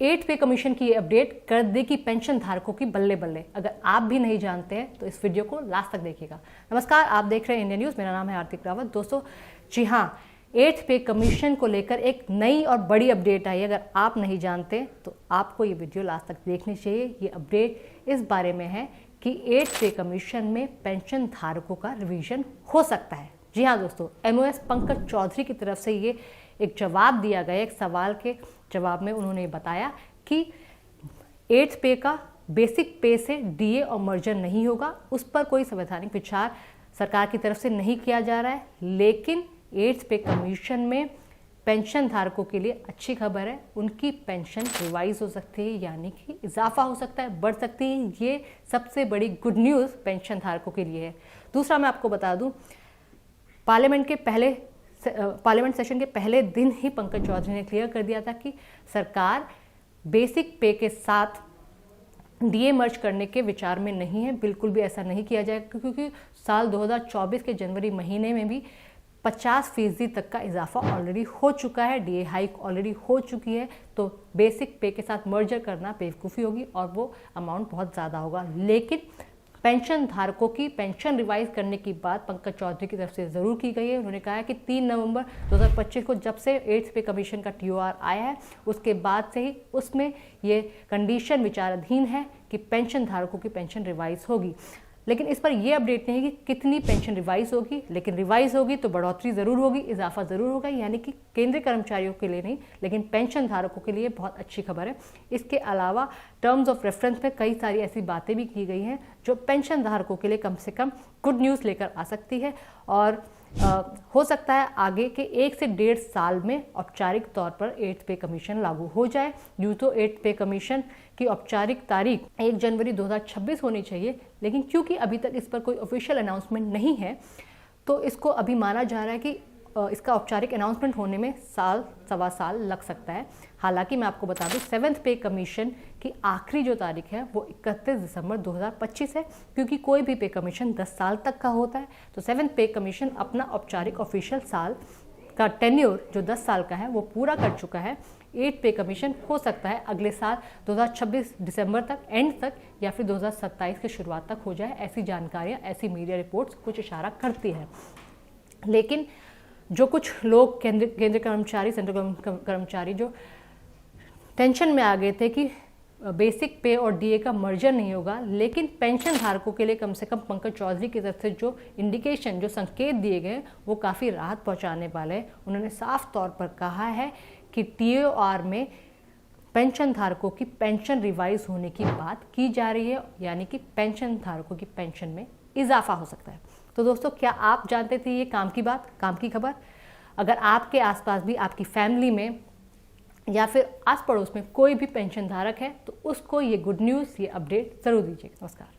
8th पे commission की ये अपडेट कर देगी पेंशन धारकों की बल्ले बल्ले। अगर आप भी नहीं जानते हैं तो इस वीडियो को लास्ट तक देखिएगा। नमस्कार, आप देख रहे हैं इंडिया न्यूज़। मेरा नाम है आरती रावत। दोस्तों जी हाँ, 8th पे कमीशन को लेकर एक नई और बड़ी अपडेट आई। अगर आप नहीं जानते तो आपको ये वीडियो लास्ट तक देखनी चाहिए। ये अपडेट इस बारे में है कि 8th पे कमीशन में पेंशन धारकों का रिवीजन हो सकता है। जी हाँ दोस्तों, MOS पंकज चौधरी की तरफ से ये एक जवाब दिया गया। एक सवाल के जवाब में उन्होंने बताया कि 8th पे का बेसिक पे से DA और मर्जर नहीं होगा, उस पर कोई संवैधानिक विचार सरकार की तरफ से नहीं किया जा रहा है। लेकिन 8th पे कमीशन में पेंशन धारकों के लिए अच्छी खबर है, उनकी पेंशन रिवाइज हो सकती है, यानी कि इजाफा हो सकता है, बढ़ सकती है। ये सबसे बड़ी गुड न्यूज़ पेंशन धारकों के लिए है। दूसरा मैं आपको बता दूं, पार्लियामेंट सेशन के पहले दिन ही पंकज चौधरी ने क्लियर कर दिया था कि सरकार बेसिक पे के साथ DA मर्ज करने के विचार में नहीं है। बिल्कुल भी ऐसा नहीं किया जाएगा, क्योंकि साल 2024 के जनवरी महीने में भी 50% तक का इजाफा ऑलरेडी हो चुका है, DA हाइक ऑलरेडी हो चुकी है। तो बेसिक पे के साथ मर्जर करना बेवकूफ़ी होगी और वो अमाउंट बहुत ज़्यादा होगा। लेकिन पेंशन धारकों की पेंशन रिवाइज करने की बात पंकज चौधरी की तरफ से ज़रूर की गई है। उन्होंने कहा है कि 3 नवंबर 2025 को जब से 8th पे कमीशन का TOR आया है, उसके बाद से ही उसमें ये कंडीशन विचाराधीन है कि पेंशन धारकों की पेंशन रिवाइज होगी। लेकिन इस पर यह अपडेट नहीं है कि कितनी पेंशन रिवाइज होगी, लेकिन रिवाइज होगी तो बढ़ोतरी ज़रूर होगी, इजाफा ज़रूर होगा। यानी कि केंद्रीय कर्मचारियों के लिए नहीं, लेकिन पेंशन धारकों के लिए बहुत अच्छी खबर है। इसके अलावा टर्म्स ऑफ रेफरेंस में कई सारी ऐसी बातें भी की गई हैं जो पेंशन धारकों के लिए कम से कम गुड न्यूज़ लेकर आ सकती है। और हो सकता है आगे के 1 से 1.5 साल में औपचारिक तौर पर 8th पे कमीशन लागू हो जाए। यूँ तो 8th पे कमीशन की औपचारिक तारीख 1 जनवरी 2026 होनी चाहिए, लेकिन क्योंकि अभी तक इस पर कोई ऑफिशियल अनाउंसमेंट नहीं है, तो इसको अभी माना जा रहा है कि इसका औपचारिक अनाउंसमेंट होने में साल सवा साल लग सकता है। हालांकि मैं आपको बता दूं, 7th पे कमीशन की आखिरी जो तारीख है वो 31 दिसंबर 2025 है, क्योंकि कोई भी पे कमीशन 10 साल तक का होता है। तो 7th पे कमीशन अपना औपचारिक ऑफिशियल साल का टेन्योर जो 10 साल का है वो पूरा कर चुका है। 8th पे कमीशन हो सकता है अगले साल 2026 दिसंबर तक, एंड तक, या फिर 2027 की शुरुआत तक हो जाए। ऐसी जानकारियाँ, ऐसी मीडिया रिपोर्ट्स कुछ इशारा करती है। लेकिन जो कुछ लोग केंद्रीय कर्मचारी, सेंट्रल कर्मचारी जो टेंशन में आ गए थे कि बेसिक पे और DA का मर्जर नहीं होगा, लेकिन पेंशन धारकों के लिए कम से कम पंकज चौधरी की तरफ से जो इंडिकेशन, जो संकेत दिए गए, वो काफ़ी राहत पहुंचाने वाले हैं। उन्होंने साफ तौर पर कहा है कि TOR में पेंशन धारकों की पेंशन रिवाइज होने की बात की जा रही है, यानी कि पेंशन धारकों की पेंशन में इजाफा हो सकता है। तो दोस्तों, क्या आप जानते थे ये काम की बात, काम की खबर? अगर आपके आसपास भी, आपकी फैमिली में या फिर आस पड़ोस में कोई भी पेंशन धारक है तो उसको ये गुड न्यूज़, ये अपडेट ज़रूर दीजिएगा। नमस्कार।